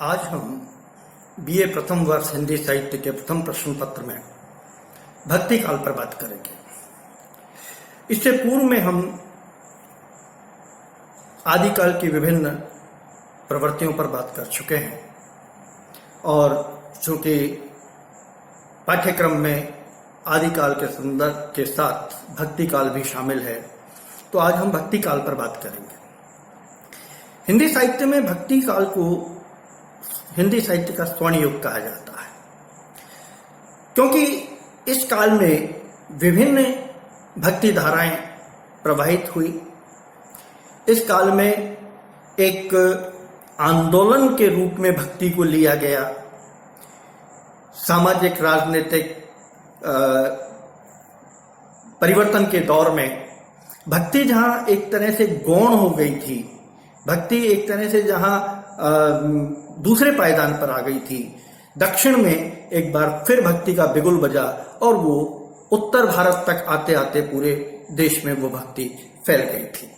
आज हम बीए प्रथम वर्ष हिंदी साहित्य के प्रथम प्रश्न पत्र में भक्ति काल पर बात करेंगे। इससे पूर्व में हम आदिकाल की विभिन्न प्रवृत्तियों पर बात कर चुके हैं और चूंकि पाठ्यक्रम में आदिकाल के संदर्भ के साथ भक्ति काल भी शामिल है, तो आज हम भक्ति काल पर बात करेंगे। हिंदी साहित्य में भक्ति काल को हिंदी साहित्य का स्वर्ण युग कहा जाता है, क्योंकि इस काल में विभिन्न भक्ति धाराएं प्रवाहित हुई। इस काल में एक आंदोलन के रूप में भक्ति को लिया गया। सामाजिक राजनीतिक परिवर्तन के दौर में भक्ति जहां एक तरह से गौण हो गई थी, भक्ति एक तरह से जहां दूसरे पायदान पर आ गई थी, दक्षिण में एक बार फिर भक्ति का बिगुल बजा और वो उत्तर भारत तक आते आते पूरे देश में वो भक्ति फैल गई थी।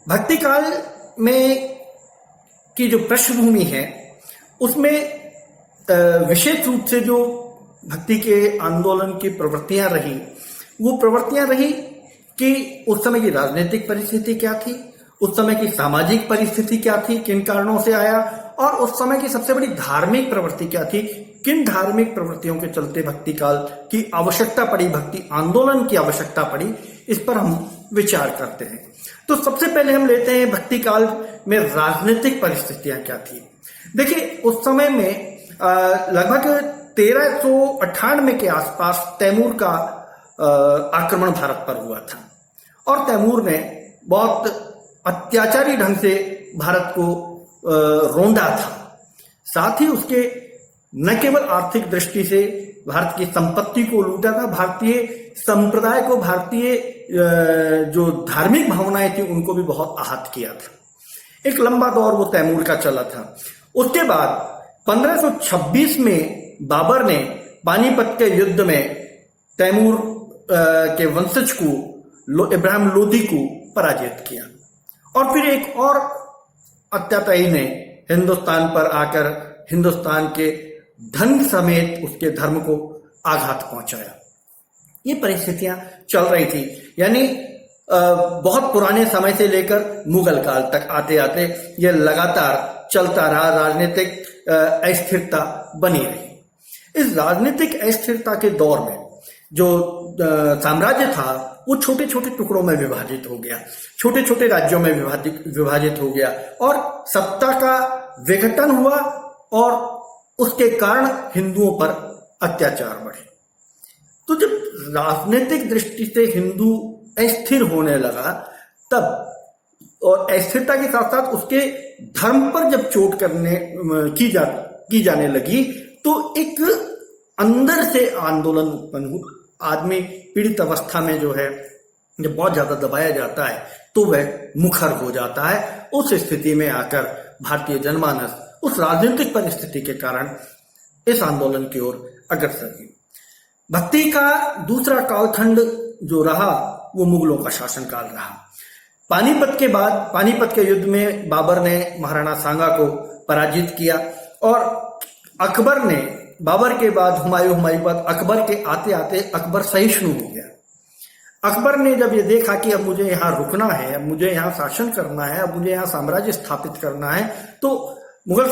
भक्ति काल में की जो पृष्ठभूमि है उसमें विशेष रूप से जो भक्ति के आंदोलन की प्रवृत्तियां रही, वो प्रवृत्तियां रही कि उस समय की राजनीतिक परिस्थिति क्या थी, उस समय की सामाजिक परिस्थिति क्या थी, किन कारणों से आया, और उस समय की सबसे बड़ी धार्मिक प्रवृत्ति क्या थी, किन धार्मिक प्रवृत्तियों के चलते भक्ति काल की आवश्यकता पड़ी, भक्ति आंदोलन की आवश्यकता पड़ी। इस पर हम विचार करते हैं। तो सबसे पहले हम लेते हैं भक्ति काल में राजनीतिक परिस्थितियां क्या थी। देखिए, उस समय में लगभग 1398 के आसपास तैमूर का आक्रमण भारत पर हुआ था और तैमूर ने बहुत अत्याचारी ढंग से भारत को रौंदा था। साथ ही उसके न केवल आर्थिक दृष्टि से भारत की संपत्ति को लूटा था, भारतीय संप्रदाय को, भारतीय जो धार्मिक भावनाएं थी उनको भी बहुत आहत किया था। एक लंबा दौर वो तैमूर का चला था। उसके बाद 1526 में बाबर ने पानीपत के युद्ध में तैमूर के वंशज को, इब्राहिम लोदी को पराजित किया और फिर एक और अत्याचारी ने हिंदुस्तान पर आकर हिंदुस्तान के धन समेत उसके धर्म को आघात पहुंचाया। ये परिस्थितियां चल रही थी, यानी बहुत पुराने समय से लेकर मुगल काल तक आते आते ये लगातार चलता रहा, राजनीतिक अस्थिरता बनी रही। इस राजनीतिक अस्थिरता के दौर में जो साम्राज्य था वो छोटे छोटे टुकड़ों में विभाजित हो गया, छोटे छोटे राज्यों में विभाजित हो गया और सत्ता का विघटन हुआ और उसके कारण हिंदुओं पर अत्याचार बढ़े। तो जब राजनीतिक दृष्टि से हिंदू अस्थिर होने लगा तब, और अस्थिरता के साथ साथ उसके धर्म पर जब चोट की जाने लगी, तो एक अंदर से आंदोलन उत्पन्न हुआ। आदमी पीड़ित अवस्था में जो है, जब बहुत ज्यादा दबाया जाता है तो वह मुखर हो जाता है। उस स्थिति में आकर भारतीय जनमानस उस राजनीतिक परिस्थिति के कारण इस आंदोलन की ओर अग्रसर हुई। भक्ति का दूसरा कालखंड जो रहा वो मुगलों का शासनकाल रहा। पानीपत के बाद, पानीपत के युद्ध में बाबर ने महाराणा सांगा को पराजित किया और अकबर ने, बाबर के बाद हुमायूं, हुमायूं के बाद अकबर के आते आते अकबर सहिष्णु हो गया। अकबर ने जब ये देखा कि अब मुझे यहाँ रुकना है, अब मुझे यहाँ शासन करना है, अब मुझे यहाँ साम्राज्य स्थापित करना है, तो मुगल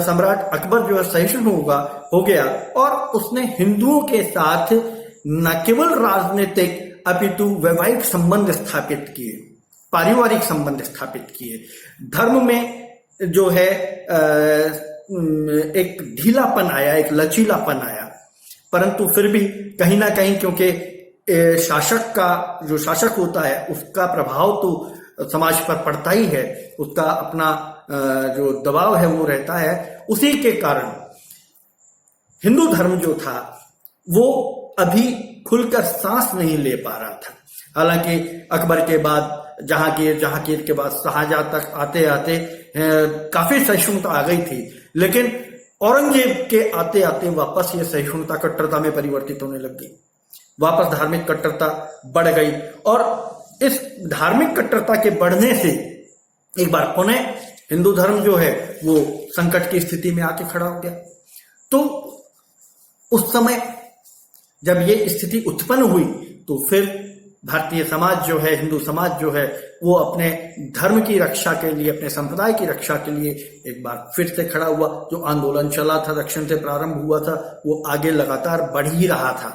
सम्राट अकबर जो है सहिष्णु हो गया और उसने हिंदुओं के साथ न केवल राजनीतिक अपितु वैवाहिक संबंध स्थापित किए, पारिवारिक संबंध स्थापित किए। धर्म में जो है एक ढीलापन आया, एक लचीलापन आया, परंतु फिर भी कहीं ना कहीं, क्योंकि शासक का, जो शासक होता है उसका प्रभाव तो समाज पर पड़ता ही है, उसका अपना जो दबाव है वो रहता है। उसी के कारण हिंदू धर्म जो था वो अभी खुलकर सांस नहीं ले पा रहा था। हालांकि अकबर के बाद जहांगीर के बाद शाहजहां तक आते आते काफी सहिष्णुता आ गई थी, लेकिन औरंगजेब के आते आते वापस ये सहिष्णुता कट्टरता में परिवर्तित होने लग गई। वापस धार्मिक कट्टरता बढ़ गई और इस धार्मिक कट्टरता के बढ़ने से एक बार पुनः हिंदू धर्म जो है वो संकट की स्थिति में आके खड़ा हो गया। तो उस समय जब ये स्थिति उत्पन्न हुई तो फिर भारतीय समाज जो है, हिंदू समाज जो है, वो अपने धर्म की रक्षा के लिए, अपने संप्रदाय की रक्षा के लिए एक बार फिर से खड़ा हुआ। जो आंदोलन चला था, दक्षिण से प्रारंभ हुआ था, वो आगे लगातार बढ़ ही रहा था।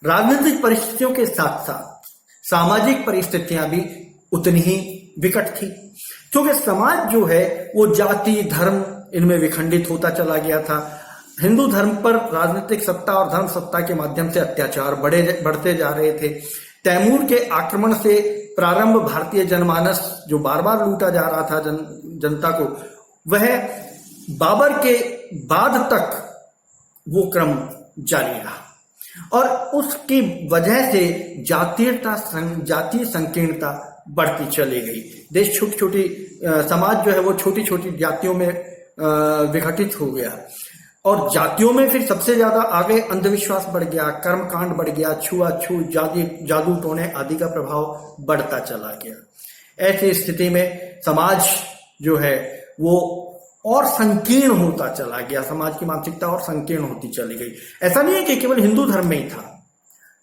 राजनीतिक परिस्थितियों के साथ साथ सामाजिक परिस्थितियां भी उतनी ही विकट थी, क्योंकि समाज जो है वो जाति, धर्म इनमें विखंडित होता चला गया था। हिंदू धर्म पर राजनीतिक सत्ता और धर्म सत्ता के माध्यम से अत्याचार बढ़ते जा रहे थे। तैमूर के आक्रमण से प्रारंभ भारतीय जनमानस जो बार बार लूटा जा रहा था जनता को, वह बाबर के बाद तक वो क्रम जारी रहा और उसकी वजह से जातीय संकीर्णता बढ़ती चली गई। देश छोटी छोटी समाज जो है वो छोटी छोटी जातियों में विघटित हो गया और जातियों में फिर सबसे ज्यादा आगे अंधविश्वास बढ़ गया, कर्मकांड बढ़ गया, छुआछूत, जादू टोने आदि का प्रभाव बढ़ता चला गया। ऐसी स्थिति में समाज जो है वो और संकीर्ण होता चला गया, समाज की मानसिकता और संकीर्ण होती चली गई। ऐसा नहीं है कि केवल हिंदू धर्म में ही था,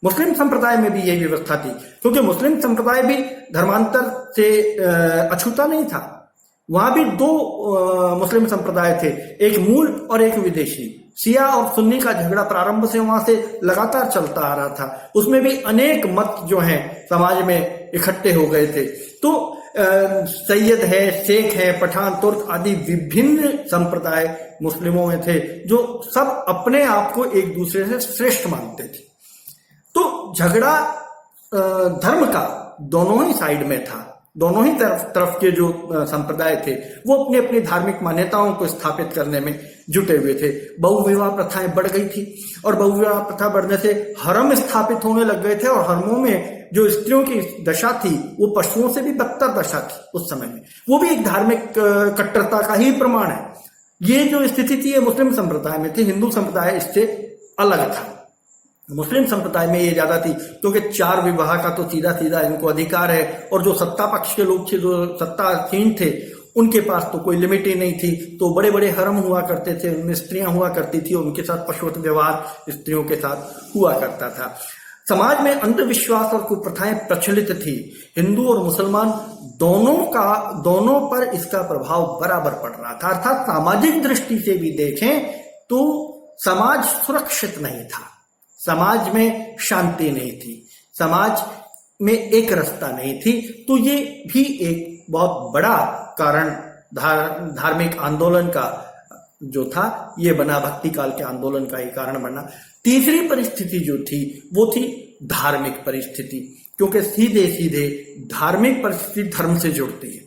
मुस्लिम संप्रदाय में भी यही व्यवस्था थी, क्योंकि मुस्लिम संप्रदाय भी धर्मांतर से अछूता नहीं था। वहां भी दो मुस्लिम संप्रदाय थे, एक मूल और एक विदेशी। शिया और सुन्नी का झगड़ा प्रारंभ से वहां से लगातार चलता आ रहा था। उसमें भी अनेक मत जो हैं समाज में इकट्ठे हो गए थे। तो सैयद है, शेख है, पठान, तुर्क आदि विभिन्न संप्रदाय मुस्लिमों में थे, जो सब अपने आप को एक दूसरे से श्रेष्ठ मानते थे। तो झगड़ा धर्म का दोनों ही साइड में था। दोनों ही तरफ के जो संप्रदाय थे वो अपनी अपनी धार्मिक मान्यताओं को स्थापित करने में जुटे हुए थे। बहुविवाह प्रथाएं बढ़ गई थी और बहुविवाह प्रथा बढ़ने से हरम स्थापित होने लग गए थे और हरमों में जो स्त्रियों की दशा थी वो पशुओं से भी बदतर दशा थी उस समय में। वो भी एक धार्मिक कट्टरता का ही प्रमाण है। ये जो स्थिति थी ये मुस्लिम संप्रदाय में थी, हिंदू संप्रदाय इससे अलग था। मुस्लिम संप्रदाय में ये ज्यादा थी क्योंकि 4 विवाह का तो सीधा सीधा इनको अधिकार है और जो सत्ता पक्ष के लोग थे, जो सत्तासीन थे, उनके पास तो कोई लिमिट ही नहीं थी। तो बड़े बड़े हरम हुआ करते थे, उनमें स्त्रियां हुआ करती थी और उनके साथ पशुवत व्यवहार स्त्रियों के साथ हुआ करता था। समाज में अंधविश्वास और कुप्रथाएं प्रचलित थी। हिंदू और मुसलमान दोनों पर इसका प्रभाव बराबर पड़ रहा था। अर्थात सामाजिक दृष्टि से भी देखें तो समाज सुरक्षित नहीं था, समाज में शांति नहीं थी, समाज में एक रस्ता नहीं थी। तो ये भी एक बहुत बड़ा कारण धार्मिक आंदोलन का जो था ये बना, भक्ति काल के आंदोलन का ये कारण बना। तीसरी परिस्थिति जो थी वो थी धार्मिक परिस्थिति, क्योंकि सीधे सीधे धार्मिक परिस्थिति धर्म से जुड़ती है।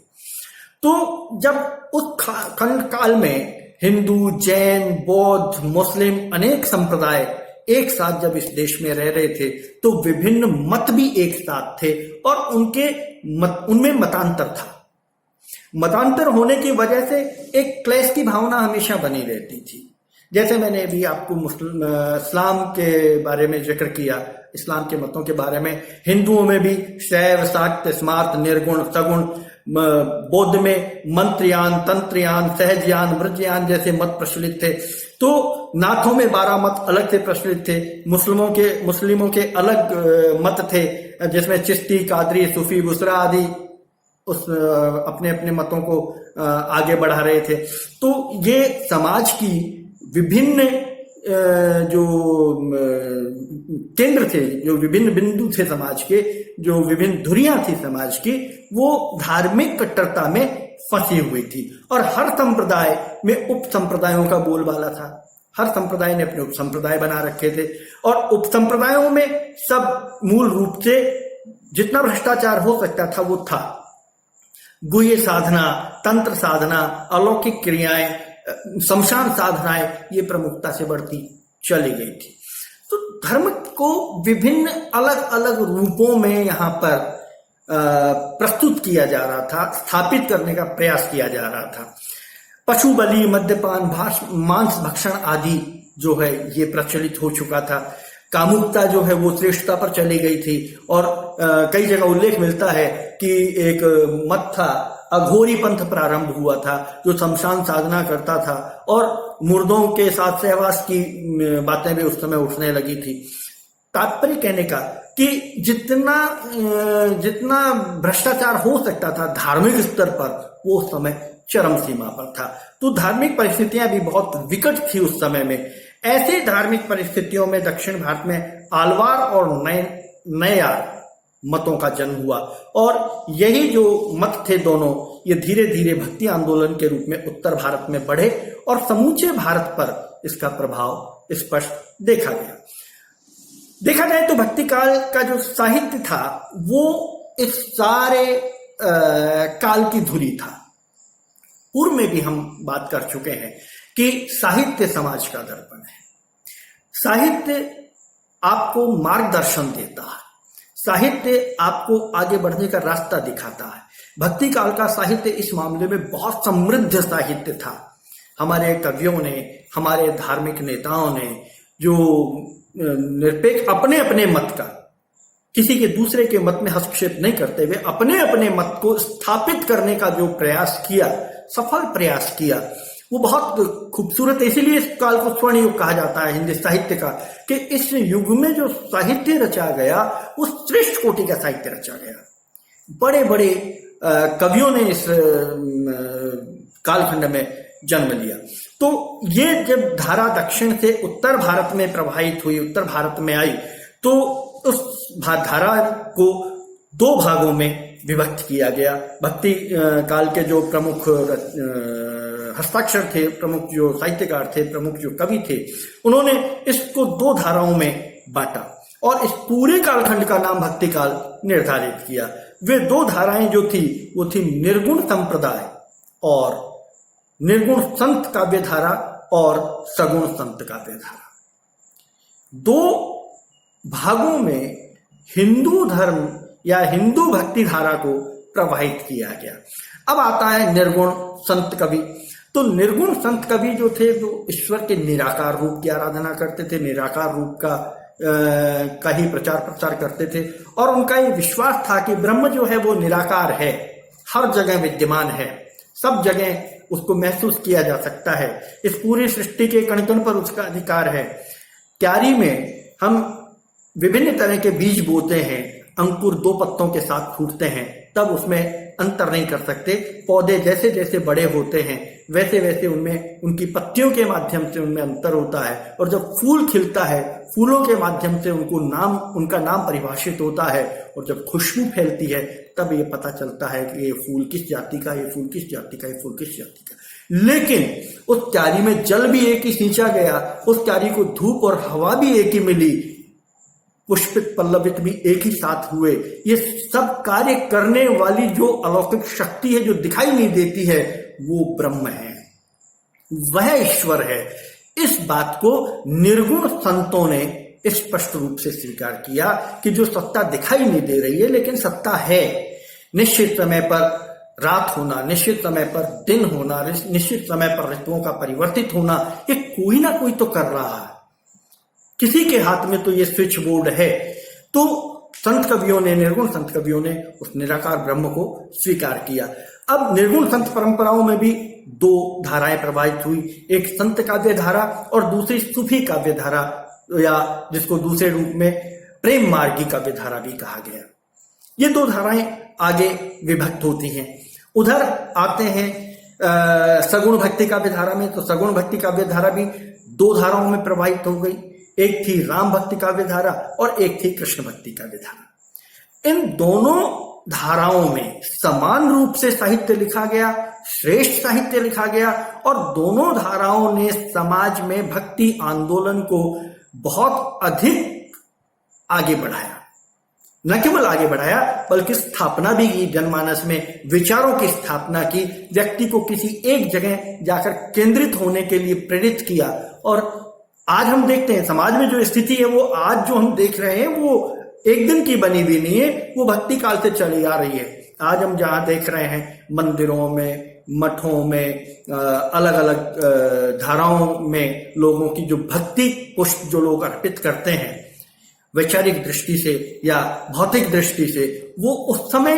तो जब उस खंड काल में हिंदू, जैन, बौद्ध, मुस्लिम अनेक संप्रदाय एक साथ जब इस देश में रह रहे थे तो विभिन्न मत भी एक साथ थे और उनमें मतांतर था। मतांतर होने की वजह से एक क्लेश की भावना हमेशा बनी रहती थी। जैसे मैंने अभी आपको इस्लाम के बारे में जिक्र किया, इस्लाम के मतों के बारे में, हिंदुओं में भी शैव, शाक्त, स्मार्त, निर्गुण, सगुण, बौद्ध में मंत्रयान, तंत्रयान, सहजयान, मृजयान जैसे मत प्रचलित थे। तो नाथों में 12 मत अलग से प्रचलित थे। मुस्लिमों के अलग मत थे जिसमें चिश्ती, कादरी, सूफी, बुसरा आदि अपने अपने मतों को आगे बढ़ा रहे थे। तो ये समाज की विभिन्न जो केंद्र थे, जो विभिन्न बिंदु थे समाज के, जो विभिन्न धुरियां थी समाज की, वो धार्मिक कट्टरता में फंसी हुई थी और हर संप्रदाय में उप संप्रदायों का बोलबाला था। हर संप्रदाय ने अपने उप संप्रदाय बना रखे थे और उप संप्रदायों में सब मूल रूप से जितना भ्रष्टाचार हो सकता था वो था। गुह्य साधना, तंत्र साधना, अलौकिक क्रियाएं, शमशान साधनाएं ये प्रमुखता से बढ़ती चली गई थी। तो धर्म को विभिन्न अलग अलग रूपों में यहाँ पर प्रस्तुत किया जा रहा था, स्थापित करने का प्रयास किया जा रहा था। पशु बलि, मद्यपान, मांस भक्षण आदि जो है ये प्रचलित हो चुका था। कामुकता जो है वो श्रेष्ठता पर चली गई थी और कई जगह उल्लेख मिलता है कि एक मत था अघोरी पंथ प्रारंभ हुआ था, जो शमशान साधना करता था और मुर्दों के साथ सहवास की बातें भी उस समय उठने लगी थी। तात्पर्य कहने का कि जितना भ्रष्टाचार हो सकता था धार्मिक स्तर पर, वो उस समय चरम सीमा पर था। तो धार्मिक परिस्थितियां भी बहुत विकट थी उस समय में। ऐसे धार्मिक परिस्थितियों में दक्षिण भारत में आलवार और नयार मतों का जन्म हुआ और यही जो मत थे दोनों, ये धीरे धीरे भक्ति आंदोलन के रूप में उत्तर भारत में बढ़े और समूचे भारत पर इसका प्रभाव स्पष्ट देखा गया। देखा जाए तो भक्ति काल का जो साहित्य था वो इस सारे काल की धुरी था। पूर्व में भी हम बात कर चुके हैं कि साहित्य समाज का दर्पण है। साहित्य आपको मार्गदर्शन देता है, साहित्य आपको आगे बढ़ने का रास्ता दिखाता है। भक्ति काल का साहित्य इस मामले में बहुत समृद्ध साहित्य था। हमारे कवियों ने, हमारे धार्मिक नेताओं ने जो निरपेक्ष अपने अपने मत का, किसी के दूसरे के मत में हस्तक्षेप नहीं करते हुए अपने अपने मत को स्थापित करने का जो प्रयास किया, सफल प्रयास किया, वो बहुत खूबसूरत है। इसीलिए इस काल को स्वर्ण युग कहा जाता है हिंदी साहित्य का, कि इस युग में जो साहित्य रचा गया वो श्रेष्ठ कोटि का साहित्य रचा गया। बड़े बड़े कवियों ने इस कालखंड में जन्म लिया। तो ये जब धारा दक्षिण से उत्तर भारत में प्रवाहित हुई, उत्तर भारत में आई, तो उस धारा को दो भागों में विभक्त किया गया। भक्ति काल के जो प्रमुख हस्ताक्षर थे, प्रमुख जो साहित्यकार थे, प्रमुख जो कवि थे, उन्होंने इसको दो धाराओं में बांटा और इस पूरे कालखंड का नाम भक्ति काल निर्धारित किया। वे दो धाराएं जो थी वो थी निर्गुण संप्रदाय और निर्गुण संत काव्य धारा और सगुण संत काव्य धारा। दो भागों में हिंदू धर्म या हिंदू भक्ति धारा को प्रवाहित किया गया। अब आता है निर्गुण संत कवि। तो निर्गुण संत कवि जो थे वो ईश्वर के निराकार रूप की आराधना करते थे, निराकार रूप का ही प्रचार प्रसार करते थे और उनका ये विश्वास था कि ब्रह्म जो है वो निराकार है, हर जगह विद्यमान है, सब जगह उसको महसूस किया जा सकता है, इस पूरी सृष्टि के कण कण पर उसका अधिकार है। क्यारी में हम विभिन्न तरह के बीज बोते हैं, अंकुर दो पत्तों के साथ फूटते हैं, तब उसमें अंतर नहीं कर सकते। पौधे जैसे जैसे बड़े होते हैं वैसे वैसे उनमें उनकी पत्तियों के माध्यम से उनमें अंतर होता है और जब फूल खिलता है फूलों के माध्यम से उनका नाम परिभाषित होता है और जब खुशबू फैलती है तब ये पता चलता है कि ये फूल किस जाति का, ये फूल किस जाति का, ये फूल किस जाति का। लेकिन उस क्यारी में जल भी एक ही सींचा गया, उस क्यारी को धूप और हवा भी एक ही मिली, पुष्पित पल्लवित भी एक ही साथ हुए। ये सब कार्य करने वाली जो अलौकिक शक्ति है जो दिखाई नहीं देती है वो ब्रह्म है, वह ईश्वर है। इस बात को निर्गुण संतों ने स्पष्ट रूप से स्वीकार किया कि जो सत्ता दिखाई नहीं दे रही है लेकिन सत्ता है। निश्चित समय पर रात होना, निश्चित समय पर दिन होना, निश्चित समय पर ऋतुओं का परिवर्तित होना, ये कोई ना कोई तो कर रहा है, किसी के हाथ में तो ये स्विच बोर्ड है। तो संत कवियों ने, निर्गुण संत कवियों ने उस निराकार ब्रह्म को स्वीकार किया। अब निर्गुण संत परंपराओं में भी दो धाराएं प्रवाहित हुई, एक संत काव्य धारा और दूसरी सूफी काव्य धारा, या जिसको दूसरे रूप में प्रेम मार्गी काव्य धारा भी कहा गया। ये दो धाराएं आगे विभक्त होती हैं। उधर आते हैं सगुण भक्ति काव्य धारा में, तो सगुण भक्ति काव्य धारा भी दो धाराओं में प्रवाहित हो गई, एक थी राम भक्ति काव्य धारा और एक थी कृष्ण भक्ति काव्य धारा। इन दोनों धाराओं में समान रूप से साहित्य लिखा गया, श्रेष्ठ साहित्य लिखा गया और दोनों धाराओं ने समाज में भक्ति आंदोलन को बहुत अधिक आगे बढ़ाया। न केवल आगे बढ़ाया बल्कि स्थापना भी की, जनमानस में विचारों की स्थापना की, व्यक्ति को किसी एक जगह जाकर केंद्रित होने के लिए प्रेरित किया। और आज हम देखते हैं समाज में जो स्थिति है वो आज जो हम देख रहे हैं वो एक दिन की बनी हुई नहीं है, वो भक्ति काल से चली आ रही है। आज हम जहां देख रहे हैं मंदिरों में, मठों में, अलग अलग धाराओं में लोगों की जो भक्ति पुष्प जो लोग अर्पित करते हैं वैचारिक दृष्टि से या भौतिक दृष्टि से, वो उस समय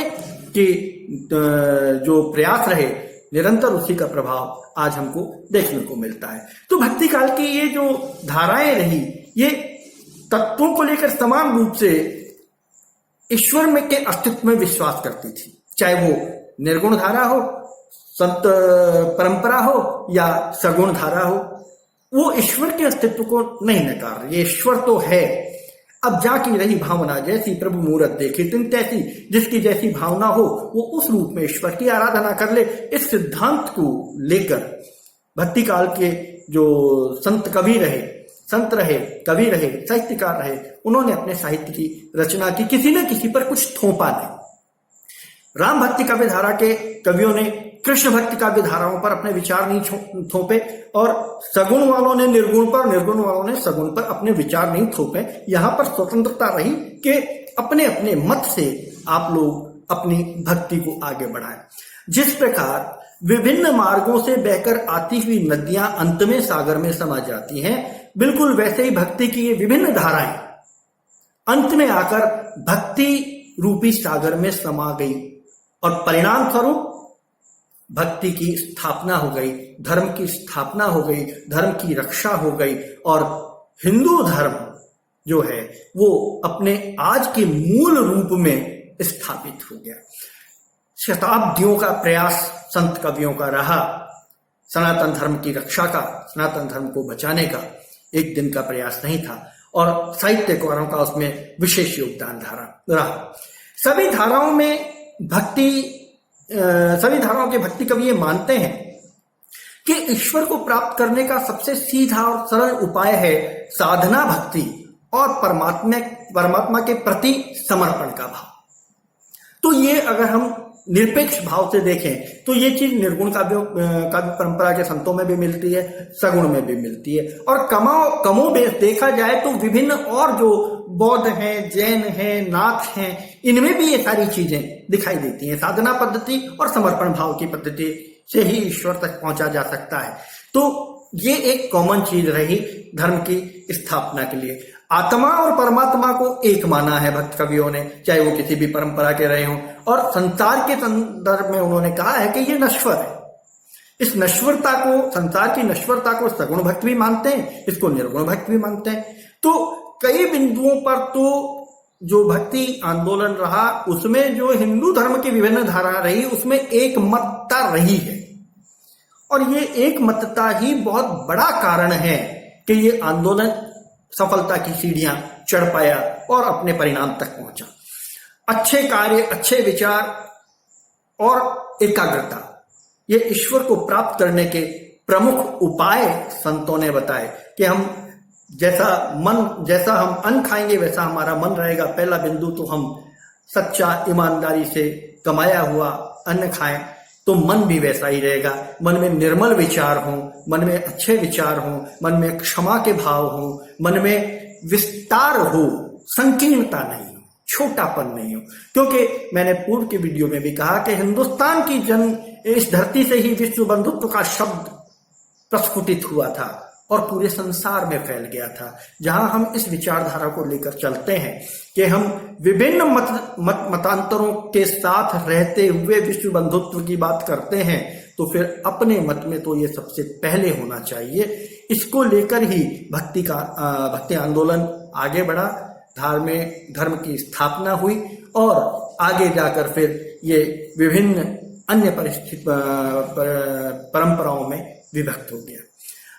के जो प्रयास रहे निरंतर, उसी का प्रभाव आज हमको देखने को मिलता है। तो भक्ति काल की ये जो धाराएं रही, ये तत्वों को लेकर समान रूप से ईश्वर में के अस्तित्व में विश्वास करती थी, चाहे वो निर्गुण धारा हो, संत परंपरा हो या सगुण धारा हो। वो ईश्वर के अस्तित्व को नहीं नकार रही, ये ईश्वर तो है। अब जाकी रही भावना जैसी, प्रभु मूरत देखे तिन तैसी, जिसकी जैसी भावना हो वो उस रूप में ईश्वर की आराधना कर ले। इस सिद्धांत को लेकर भक्ति काल के जो संत कवि रहे, संत रहे, कवि रहे, साहित्यकार रहे, उन्होंने अपने साहित्य की रचना की, किसी न किसी पर कुछ थोपा नहीं। राम भक्ति काव्य धारा के कवियों ने कृष्ण भक्ति काव्य धाराओं पर अपने विचार नहीं थोपे, और सगुण वालों ने निर्गुण पर, निर्गुण वालों ने सगुण पर अपने विचार नहीं थोपे। यहां पर स्वतंत्रता रही कि अपने अपने मत से आप लोग अपनी भक्ति को आगे बढ़ाएं। जिस प्रकार विभिन्न मार्गों से बहकर आती हुई नदियां अंत में सागर में समा जाती हैं, बिल्कुल वैसे ही भक्ति की ये विभिन्न धाराएं अंत में आकर भक्ति रूपी सागर में समा गई, और परिणाम स्वरूप भक्ति की स्थापना हो गई, धर्म की स्थापना हो गई, धर्म की रक्षा हो गई, और हिंदू धर्म जो है वो अपने आज के मूल रूप में स्थापित हो गया। शताब्दियों का प्रयास संत कवियों का रहा, सनातन धर्म की रक्षा का, सनातन धर्म को बचाने का एक दिन का प्रयास नहीं था, और साहित्यकारों का उसमें विशेष योगदान रहा। सभी धाराओं के भक्ति कवि ये मानते हैं कि ईश्वर को प्राप्त करने का सबसे सीधा और सरल उपाय है साधना भक्ति और परमात्मा के प्रति समर्पण का भाव। तो ये अगर हम निरपेक्ष भाव से देखें तो ये चीज निर्गुण काव्य परंपरा के संतों में भी मिलती है, सगुण में भी मिलती है, और कमोबेश देखा जाए तो विभिन्न और जो बौद्ध हैं, जैन हैं, नाथ हैं, इनमें भी ये सारी चीजें दिखाई देती हैं। साधना पद्धति और समर्पण भाव की पद्धति से ही ईश्वर तक पहुंचा जा सकता है। तो ये एक कॉमन चीज रही धर्म की स्थापना के लिए। आत्मा और परमात्मा को एक माना है भक्त कवियों ने, चाहे वो किसी भी परंपरा के रहे हों, और संसार के संदर्भ में उन्होंने कहा है कि ये नश्वर है। इस नश्वरता को, संसार की नश्वरता को सगुण भक्त भी मानते हैं, इसको निर्गुण भक्त भी मानते हैं। तो कई बिंदुओं पर तो जो भक्ति आंदोलन रहा उसमें जो हिंदू धर्म की विभिन्न धारा रही उसमें एक मतता रही है, और ये एक मतता ही बहुत बड़ा कारण है कि ये आंदोलन सफलता की सीढ़ियां चढ़ पाया और अपने परिणाम तक पहुंचा। अच्छे कार्य, अच्छे विचार और एकाग्रता, ये ईश्वर को प्राप्त करने के प्रमुख उपाय संतों ने बताए कि हम जैसा हम अन्न खाएंगे वैसा हमारा मन रहेगा। पहला बिंदु तो हम सच्चा ईमानदारी से कमाया हुआ अन्न खाएं तो मन भी वैसा ही रहेगा। मन में निर्मल विचार हो, मन में अच्छे विचार हो, मन में क्षमा के भाव हो, मन में विस्तार हो, संकीर्णता नहीं हो, छोटापन नहीं हो। क्योंकि मैंने पूर्व के वीडियो में भी कहा कि हिंदुस्तान की इस धरती से ही विश्व बंधुत्व का शब्द प्रस्फुटित हुआ था और पूरे संसार में फैल गया था। जहां हम इस विचारधारा को लेकर चलते हैं कि हम विभिन्न मतांतरों के साथ रहते हुए विश्व बंधुत्व की बात करते हैं, तो फिर अपने मत में तो ये सबसे पहले होना चाहिए। इसको लेकर ही भक्ति आंदोलन आगे बढ़ा, धर्म की स्थापना हुई और आगे जाकर फिर ये विभिन्न अन्य परंपराओं में विभक्त हो गया।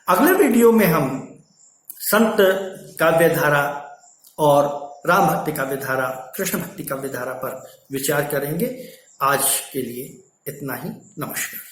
अगले वीडियो में हम संत काव्य धारा और राम भक्ति काव्य धारा, कृष्ण भक्ति काव्य धारा पर विचार करेंगे। आज के लिए इतना ही। नमस्कार।